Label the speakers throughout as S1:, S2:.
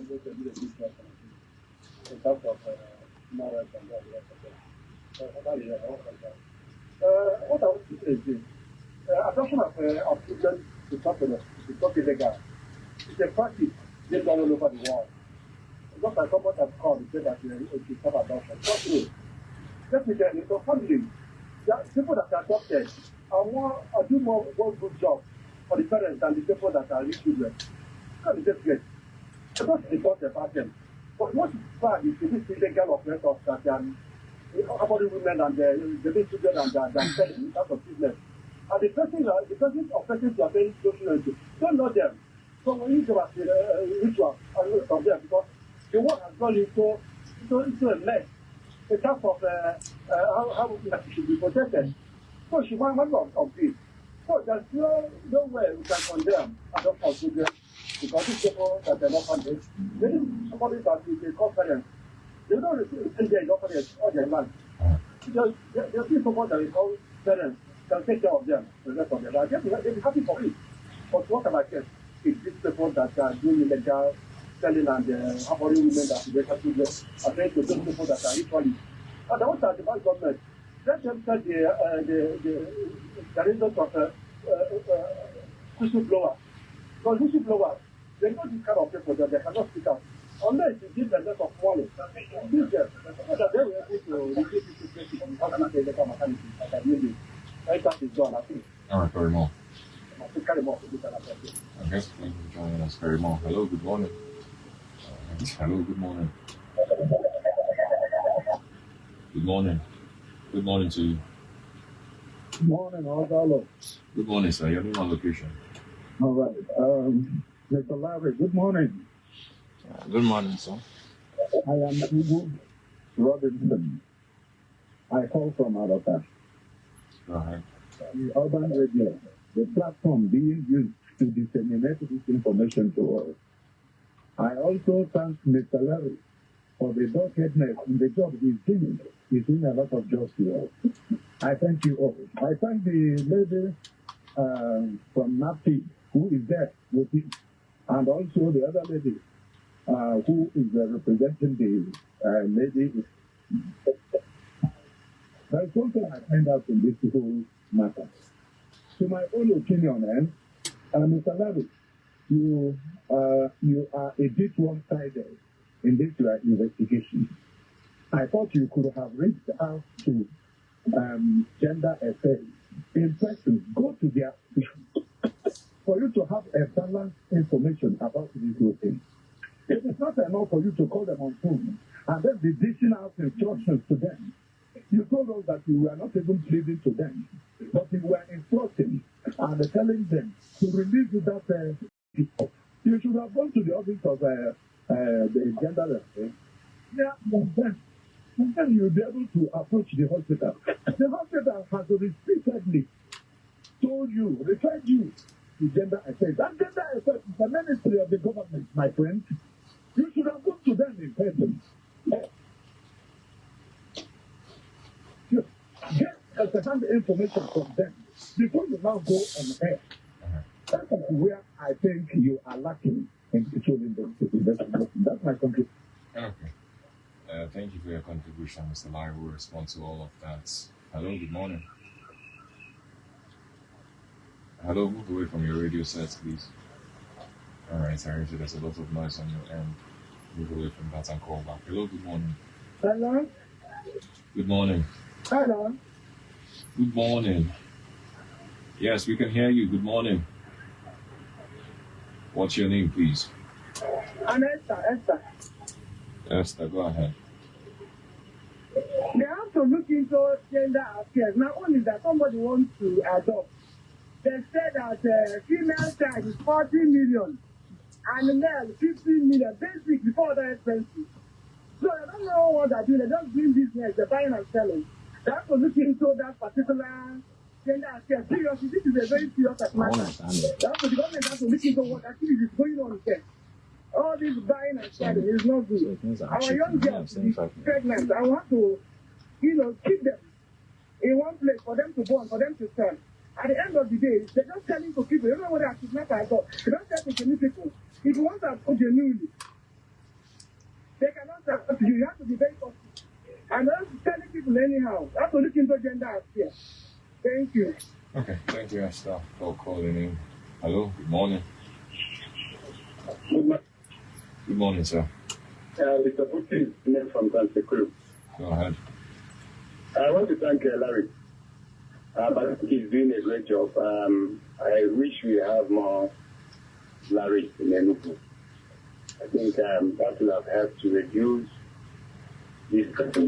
S1: going to do a big job in terms of marriage and all the rest of them. What I want to say is this. Adoption of children is not illegal. It's a practice going on all over the world. It's not like someone has called and said that it should stop adoption. It's not true. Let me tell you, so family, people that are adopted are do more good job for the parents than the people that are rich children. Because it's just great. It's not about them. But what is bad is this illegal operators that about the women and the big children and they're selling in terms of business. And the person operating you are paying social to don't know them. So when you go at the ritual from them, because the world has gone into a mess in terms of how she should be protected. So she wants of this. So there's no way we can condemn adoption of children because these people that are not funded, they need somebody that is a confidence. They don't receive their confidence all their life. There's still someone that is called parents can take care of them the rest of their life. They'll be happy for it. But what am I saying? It's these people that are doing illegal selling and harboring women that are children are trying to those people that are equally. And I want to advise government, let them set the result of whistleblower. Because whistleblowers, they know this kind of people that they cannot speak out. Unless you give them a lot of money, give them, so that they will be able to reduce this situation in the maternity. Like I mean, right that is done, I think.
S2: All right, very well.
S1: I think carry more to this kind of thing.
S2: Okay, thank you for joining us, very well. Hello, good morning. Hello, good morning. Good morning. Good morning to you.
S3: Good morning, Ozoalor.
S2: Good morning, sir. Your name and location.
S3: All right. Mr. Larry, good morning.
S2: Good morning, sir.
S3: I am Enugu Robinson. I call from Adota.
S2: Go ahead.
S3: The Urban Radio, the platform being used to disseminate this information to us. I also thank Mr. Larry for the doggedness in the job he's doing. He's doing a lot of jobs here. I thank you all. I thank the lady from NAPTI who is there with him, and also the other lady who is representing the lady. There's something I find out in this whole matter. To my own opinion, Mr. Larry, you are a bit one-sided in this investigation. I thought you could have reached out to gender affairs in person, go to their for you to have a balanced information about this whole thing. It is not enough for you to call them on phone and then be dishing out instructions to them. You told us that you were not even pleading to them, but you were instructing and telling them to release that. You should have gone to the office of the gender affairs. Yeah, and then you'll be able to approach the hospital. The hospital has repeatedly told you, referred you to gender affairs. And gender affairs is the ministry of the government, my friend. You should have gone to them in person. Get second information from them before you now go on air. That is where I think you are lacking in controlling the investigation. That's my contribution.
S2: Okay. Thank you for your contribution, Mr. Larry. We'll respond to all of that. Hello, good morning. Hello, move away from your radio sets, please. Alright, I heard you. There's a lot of noise on your end. Move away from that and call back. Hello, good morning.
S3: Hello?
S2: Good morning.
S3: Hello?
S2: Good morning. Yes, we can hear you. Good morning. What's your name, please?
S4: I'm Esther.
S2: Esther, go ahead.
S4: They have to look into gender affairs. Not only that somebody wants to adopt. They said that female child is 40 million and male 15 million, basic before other expenses. So I don't know what they're doing. They're just doing business. They're buying and selling. They have to look into that particular gender affairs. Seriously, this is a very serious matter. The government has to look into what actually is going on here. All this buying and selling is not good. Our young girls is pregnant. I want to, keep them in one place for them to born, for them to sell. At the end of the day, they're just selling to people. You don't know what they are kidnappers or they don't sell to genuine people. If you want to approach genuinely, up to you. You have to be very cautious. And not telling people anyhow. You have to look into gender affairs. Thank you.
S2: Okay, thank you, Esther, for calling in. Hello, good morning. Good morning, sir.
S3: Mr. Putin, name from Tansekuru.
S2: Go ahead.
S3: I want to thank Larry. I think he's doing a great job. I wish we have more Larry in Enugu. I think that will have helped to reduce this kind of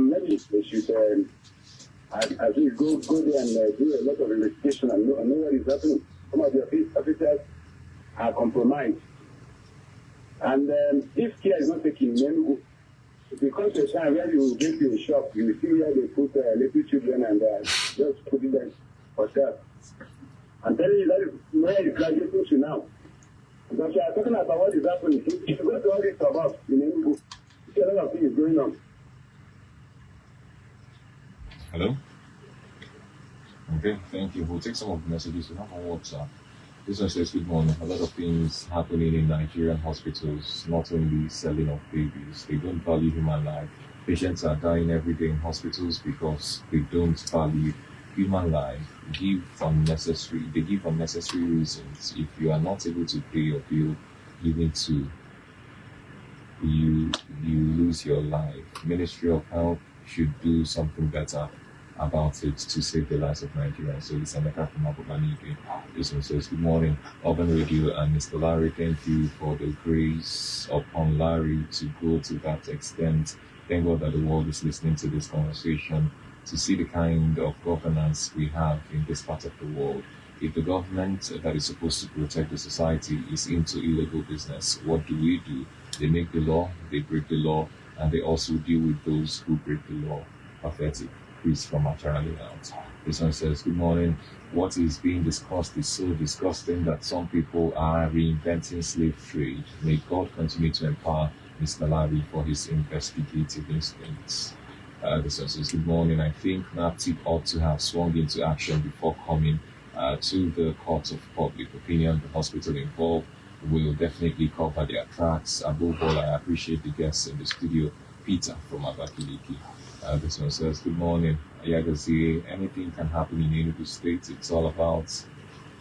S3: maybe they should at least go there and do a lot of investigation and know what is happening. Some of the officers are compromised. And if care is not taken in Enugu, if it comes to a time where you get to a shop, you will see where they put little children and just put it there for sale. I'm telling you, that is where it's graduating to now. Because we are talking about what is happening. If you go to all these suburbs in Enugu, you see a lot of things going on.
S2: Hello? Okay, thank you. We'll take some of the messages we have on WhatsApp. This one says, good morning. A lot of things happening in Nigerian hospitals, not only selling of babies. They don't value human life. Patients are dying every day in hospitals because they don't value human life. They give unnecessary reasons. If you are not able to pay your bill, you lose your life. Ministry of Health should do something better about it to save the lives of Nigerians. So it's Emeka from Abubanike. This one says, good morning, Urban Radio and Mr. Larry. Thank you for the grace upon Larry to go to that extent. Thank God that the world is listening to this conversation to see the kind of governance we have in this part of the world. If the government that is supposed to protect the society is into illegal business, what do? They make the law, they break the law, and they also deal with those who break the law. Pathetic. Chris from Acharali out. This one says, good morning. What is being discussed is so disgusting that some people are reinventing slave trade. May God continue to empower Mr. Larry for his investigative instincts. This one says, good morning. I think NAPTIP ought to have swung into action before coming to the court of public opinion. The hospital involved will definitely cover their tracks. Above all, I appreciate the guests in the studio. Peter from Abakiliki. This one says, good morning, Yagazie. Anything can happen in Enugu State. It's all about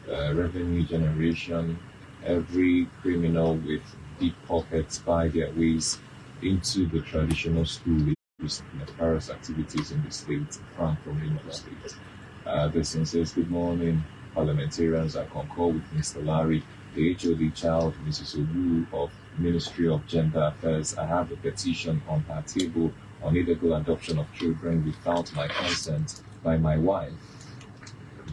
S2: revenue generation. Every criminal with deep pockets buy their ways into the traditional school nefarious activities in the state. Frank from Enugu State. This one says, good morning, parliamentarians. I concur with Mr. Larry. The HOD child, Mrs. Owu of Ministry of Gender Affairs. I have a petition on her table on illegal adoption of children without my consent by my wife,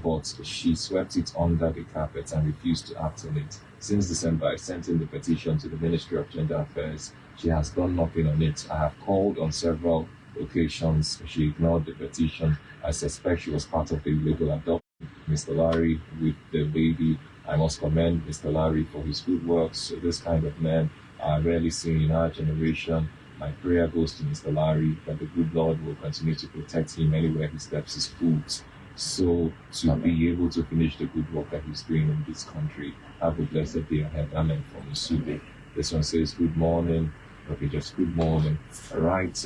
S2: but she swept it under the carpet and refused to act on it. Since December, I sent in the petition to the Ministry of Gender Affairs. She has done nothing on it. I have called on several occasions. She ignored the petition. I suspect she was part of the illegal adoption. Mr. Larry with the baby. I must commend Mr. Larry for his good works. This kind of man are rarely seen in our generation. My prayer goes to Mr. Larry that the good Lord will continue to protect him anywhere he steps his foot, so to be able to finish the good work that he's doing in this country. Have a blessed day ahead. Amen. From Usube. This one says, good morning. Okay, just good morning. All right,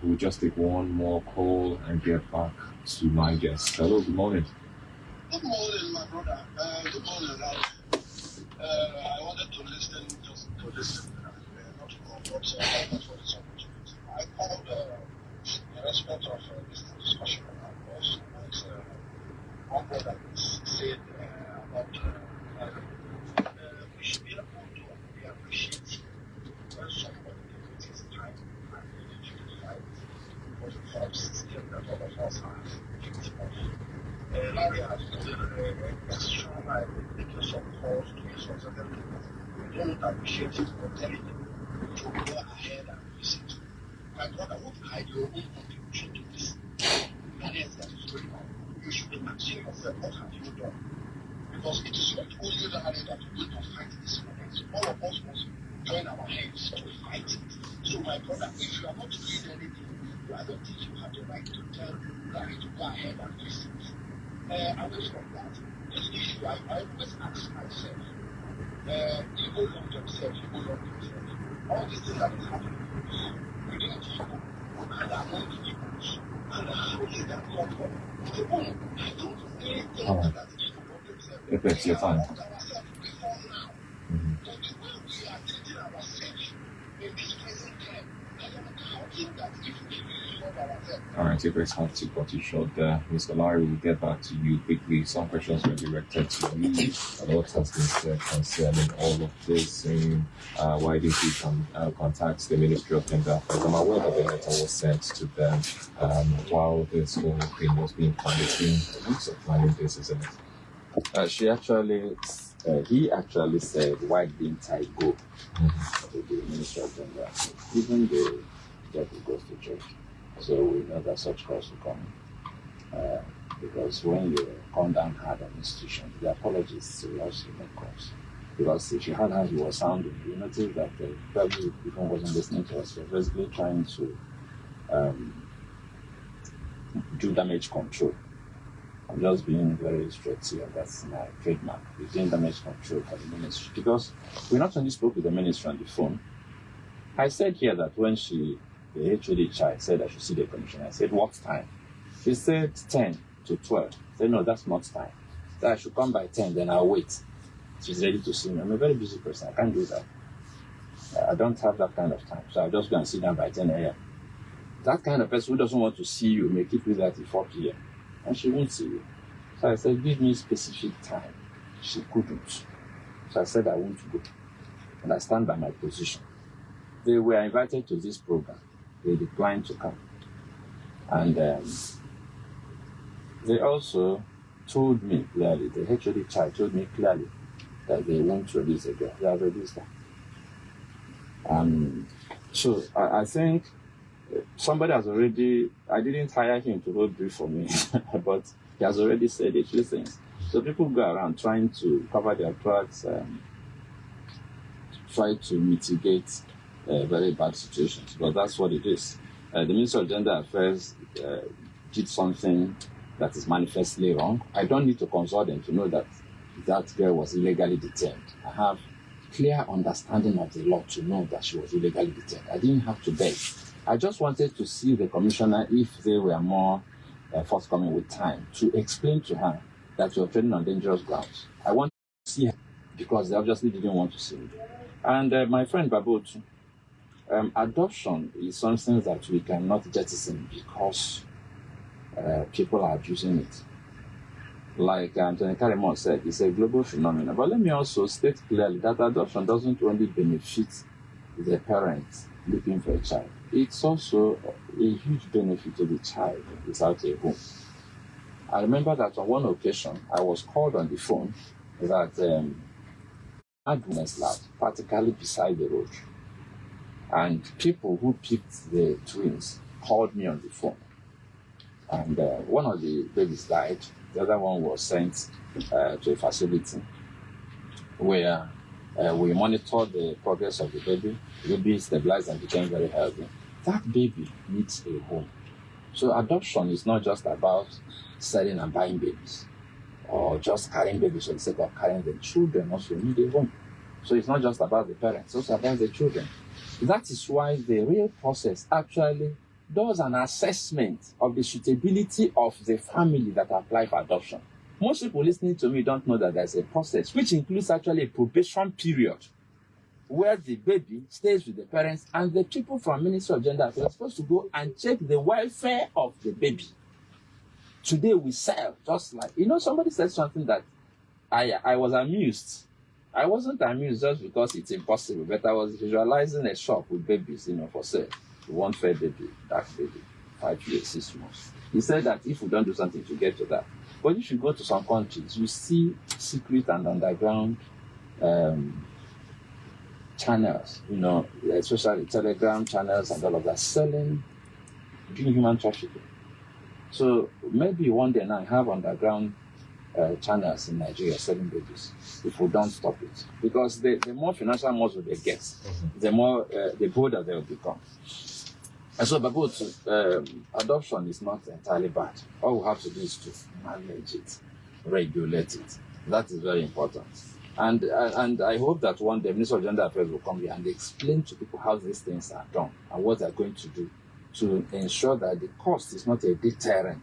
S2: we'll just take one more call and get back to my guest. Hello, good morning.
S5: Good morning, my brother. Good morning, Larry. I wanted to listen, not to call, but thank you for this opportunity. I called in respect of this discussion about what one brother said about we should be able to appreciate when somebody takes his time and energy to fight for the farm system that all of us are victims of. Larry has done extra by making some calls to his sons and everything. We don't appreciate it for telling him to go ahead and listen to. My brother, what I do, your own contribution to this madness that is going on. You should be asking yourself, what have you done? Because it is not only Larry that is going to fight this madness. All of us must join our hands to fight it. So, my brother, if you are not doing anything, I don't think you have the right to tell Larry to go ahead and listen. Away from that, this issue, I always ask myself, people love themselves, all these things that is happening within people and among the Igbos. And how is that not for? People, I don't really think
S2: All right.
S5: that Igbo problems
S2: If it's your time.
S5: ourselves before now.
S2: Mhm.
S5: But the way we are treating ourselves in this present time, I am doubting that if we really love ourselves.
S2: All right, if it's hard to cut you short there, Mr. Larry, we'll get back to you quickly. Some questions were directed to you. A lot has been said concerning all of this, saying why didn't you contact the Ministry of Gender Affairs? I'm aware that the letter was sent to them while this whole thing was being planned. It's been weeks of planning this, isn't it?
S6: He actually said, why didn't I go to the Ministry of Gender Affairs? Even the judge goes to church. So we know that such calls will come. Because when you come down hard on institution, the apologists will also make calls. Because if you had how he was sounding, you notice that probably even wasn't listening to us. He was basically trying to do damage control. I'm just being very straight here. That's my trademark. We're doing damage control for the ministry. Because we not only spoke with the ministry on the phone. I said here that when the HOD child said I should see the commissioner, I said, what time? She said 10 to 12. I said, no, that's not time. So I should come by 10, then I'll wait. She's ready to see me. I'm a very busy person. I can't do that. I don't have that kind of time. So I'll just go and sit down by 10 a.m. That kind of person who doesn't want to see you may keep you there till 4 p.m. and she won't see you. So I said, give me specific time. She couldn't. So I said, I won't go. And I stand by my position. They were invited to this program. They declined to come. And they also told me clearly, the HOD child told me clearly that they won't release the girl. They have released her. So I think somebody has already, I didn't hire him to hold brief for me, but he has already said a few things. So people go around trying to cover their tracks, try to mitigate very bad situations, but that's what it is. The Minister of Gender Affairs did something that is manifestly wrong. I don't need to consult them to know that that girl was illegally detained. I have clear understanding of the law to know that she was illegally detained. I didn't have to beg. I just wanted to see the commissioner if they were more forthcoming with time to explain to her that you're trading on dangerous grounds. I want to see her because they obviously didn't want to see me. And my friend Babotu, adoption is something that we cannot jettison because people are abusing it. Like Anthony Karimon said, it's a global phenomenon. But let me also state clearly that adoption doesn't only benefit the parents looking for a child. It's also a huge benefit to the child without a home. I remember that on one occasion, I was called on the phone that Agnes lab, practically beside the road. And people who picked the twins called me on the phone. And one of the babies died. The other one was sent to a facility where we monitored the progress of the baby. The baby stabilized and became very healthy. That baby needs a home. So adoption is not just about selling and buying babies or just carrying babies for the sake of carrying them. Children also need a home. So it's not just about the parents, it's also about the children. That is why the real process actually does an assessment of the suitability of the family that apply for adoption. Most people listening to me don't know that there's a process which includes actually a probation period where the baby stays with the parents and the people from Ministry of Gender Affairs are supposed to go and check the welfare of the baby. Today we sell, just like, somebody said something that I was amused. I wasn't amused just because it's impossible, but I was visualizing a shop with babies, for sale. One fair baby, that baby, 5 years, 6 months. He said that if we don't do something to get to that, but if you go to some countries, you see secret and underground channels, especially Telegram channels and all of that, doing human trafficking. So maybe one day now I have underground channels in Nigeria selling babies if we don't stop it. Because the more financial muscle they get, the more the bolder they will become. And so, adoption is not entirely bad. All we have to do is to manage it, regulate it. That is very important. And I hope that one day the Minister of Gender Affairs will come here and explain to people how these things are done and what they're going to do to ensure that the cost is not a deterrent,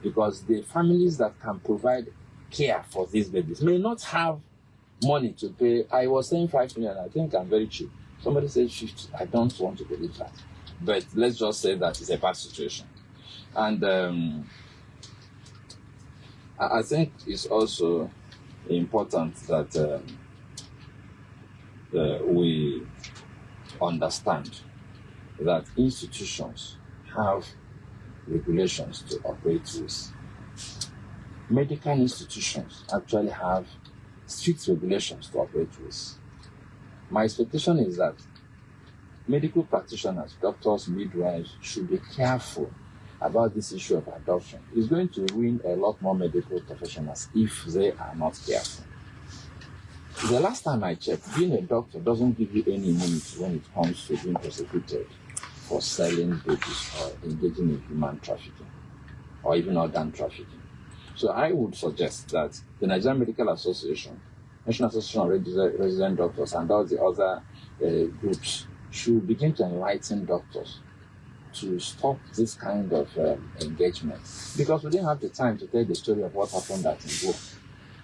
S6: because the families that can provide care for these babies may not have money to pay. I was saying 5 million, I think I'm very cheap. Somebody said 50. I don't want to believe that. But let's just say that it's a bad situation. And I think it's also important that we understand that institutions have regulations to operate with. Medical institutions actually have strict regulations to operate with. My expectation is that medical practitioners, doctors, midwives should be careful about this issue of adoption. It's going to ruin a lot more medical professionals if they are not careful. The last time I checked, being a doctor doesn't give you any immunity when it comes to being prosecuted for selling babies or engaging in human trafficking or even organ trafficking. So I would suggest that the Nigerian Medical Association, National Association of Resident Doctors, and all the other groups should begin to enlighten doctors to stop this kind of engagement. Because we didn't have the time to tell the story of what happened at Enugu,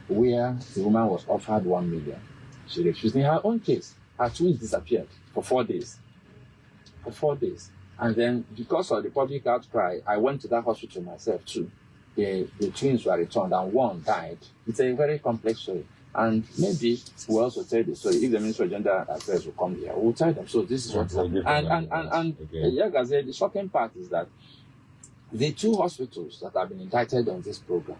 S6: where the woman was offered 1 million. She refused. In her own case, her twins disappeared for 4 days. For 4 days. And then, because of the public outcry, I went to that hospital myself too. The twins were returned and one died. It's a very complex story. And maybe we'll also tell the story. If the Minister of Gender Affairs will come here, we'll tell them. So this is what's happening. And Yagazie, the shocking part is that the 2 hospitals that have been indicted on this program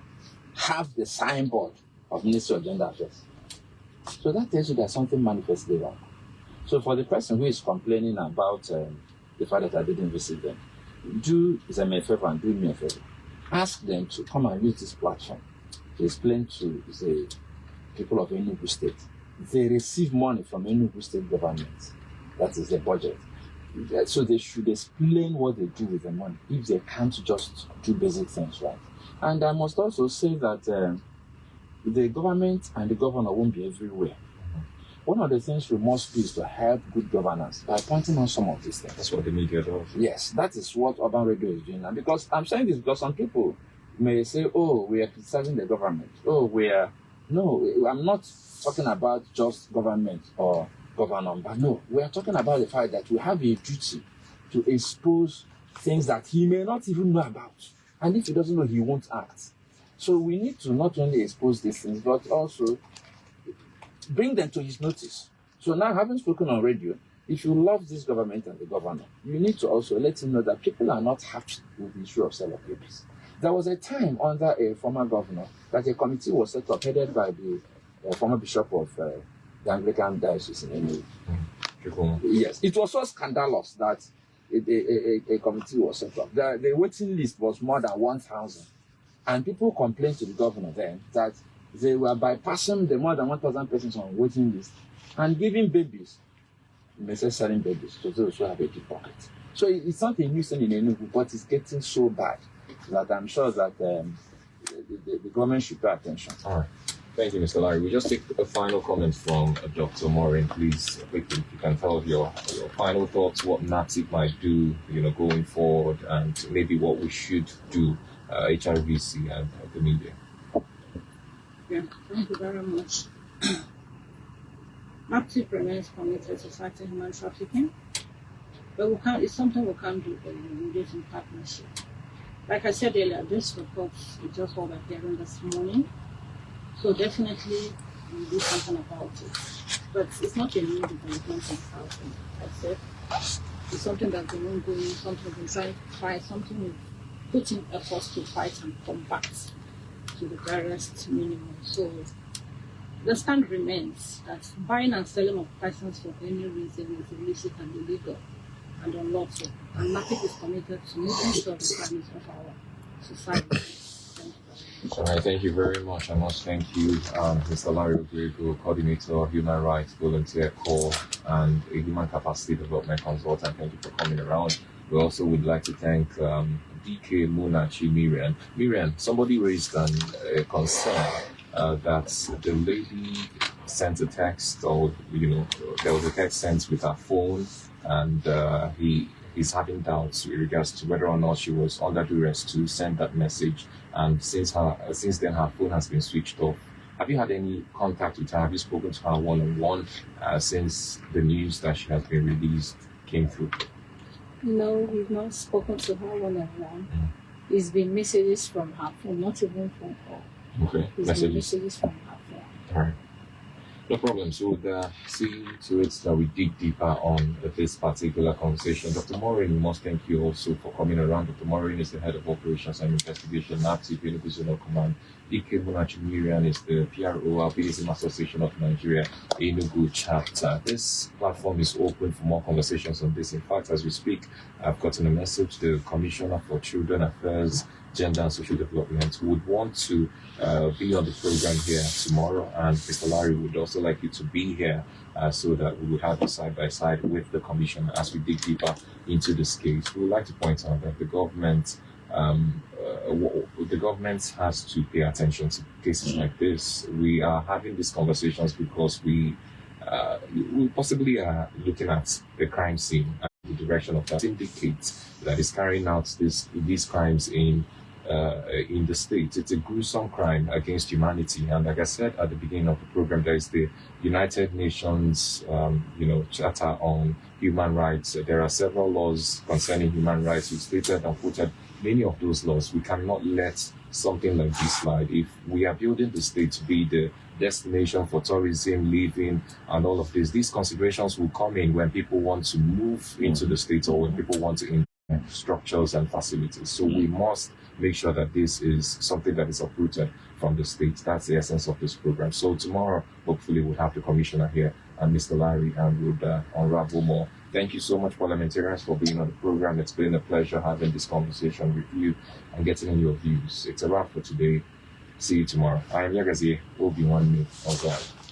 S6: have the signboard of Ministry of Gender Affairs. So that tells you there's something manifestly wrong. So for the person who is complaining about the fact that I didn't visit them, do them a favor and do me a favor. Ask them to come and use this platform to explain to the people of Enugu State. They receive money from Enugu State government. That is the budget. So they should explain what they do with the money if they can't just do basic things right. And I must also say that the government and the governor won't be everywhere. One of the things we must do is to help good governance by pointing on some of these things.
S2: That's what the media does.
S6: Yes, that is what Urban Radio is doing now. Because I'm saying this because some people may say, oh, we are criticizing the government. Oh, we are... No, I'm not talking about just government or governor, but no, we are talking about the fact that we have a duty to expose things that he may not even know about. And if he doesn't know, he won't act. So we need to not only expose these things, but also bring them to his notice. So now, having spoken on radio, if you love this government and the governor, you need to also let him know that people are not happy with the issue of sale of babies. There was a time under a former governor that a committee was set up, headed by the former bishop of the Anglican Diocese in Enugu. Yes, it was so scandalous that a committee was set up. The waiting list was more than 1,000. And people complained to the governor then that they were bypassing the more than 1,000 persons on waiting list and giving babies, you may say selling babies, to those who have a deep pocket. So it's not a new thing in Enugu, but it's getting so bad that I'm sure that the government should pay attention.
S2: All right. Thank you, Mr. Larry. We'll just take a final comment from Dr. Maureen, please. Quickly, if you can tell us your final thoughts, what NAPSIP might do, going forward, and maybe what we should do, HRVC and the media.
S7: Yeah, thank you very much. NAPSIP remains committed to fighting human trafficking, but it's something we can't do when we engage in partnership. Like I said earlier, this report is just what we're hearing this morning. So definitely we'll do something about it. But it's not a new development in South. I said it's something that's been ongoing, something we've been trying to fight, something we've put in efforts to fight and combat to the barest minimum. So the stand remains that buying and selling of persons for any reason is illicit and illegal and unlawful. And NAPSIP is committed to making sure the values of our society.
S2: All right, thank you very much. I must thank you, Mr. Larry Obrego, Coordinator, Human Rights Volunteer Corps, and a Human Capacity Development Consultant. Thank you for coming around. We also would like to thank DK Munachi Miriam. Miriam, somebody raised a concern that the lady sent a text, or there was a text sent with her phone, and he's having doubts with regards to whether or not she was under duress to send that message. And since then, her phone has been switched off. Have you had any contact with her? Have you spoken to her one-on-one since the news that she has been released came through?
S7: No, we've not spoken to her one-on-one. It's been messages from her phone, not even phone call.
S2: Okay,
S7: It's been messages from her phone.
S2: All right. No problem. So we'll see to it that we dig deeper on this particular conversation. Dr. Maureen, we must thank you also for coming around. Dr. Maureen is the head of operations and investigation at Enugu Zonal Command. Dike Munachimirian is the PRO, Albinism Association of Nigeria, Enugu chapter. This platform is open for more conversations on this. In fact, as we speak, I've gotten a message. The Commissioner for Children Affairs, Gender and Social Development would want to be on the program here tomorrow, and Mr. Larry would also like you to be here so that we would have you side by side with the Commissioner as we dig deeper into this case. We would like to point out that the government has to pay attention to cases like this. We are having these conversations because we possibly are looking at the crime scene and the direction of that syndicate that is carrying out these crimes in the state. It's a gruesome crime against humanity, and like I said at the beginning of the program, there is the United Nations Charter on Human Rights. There are several laws concerning human rights. We stated and quoted many of those laws. We cannot let something like this slide. If we are building the state to be the destination for tourism, living, and all of this, these considerations will come in when people want to move into the state or when people want to invest structures and facilities. So we must make sure that this is something that is uprooted from the state. That's the essence of this program. So tomorrow, hopefully, we'll have the Commissioner here and Mr. Larry, and we'll unravel more. Thank you so much, parliamentarians, for being on the program. It's been a pleasure having this conversation with you and getting in your views. It's a wrap for today. See you tomorrow. I am Yagazie, Obinwanne, Ozoalor.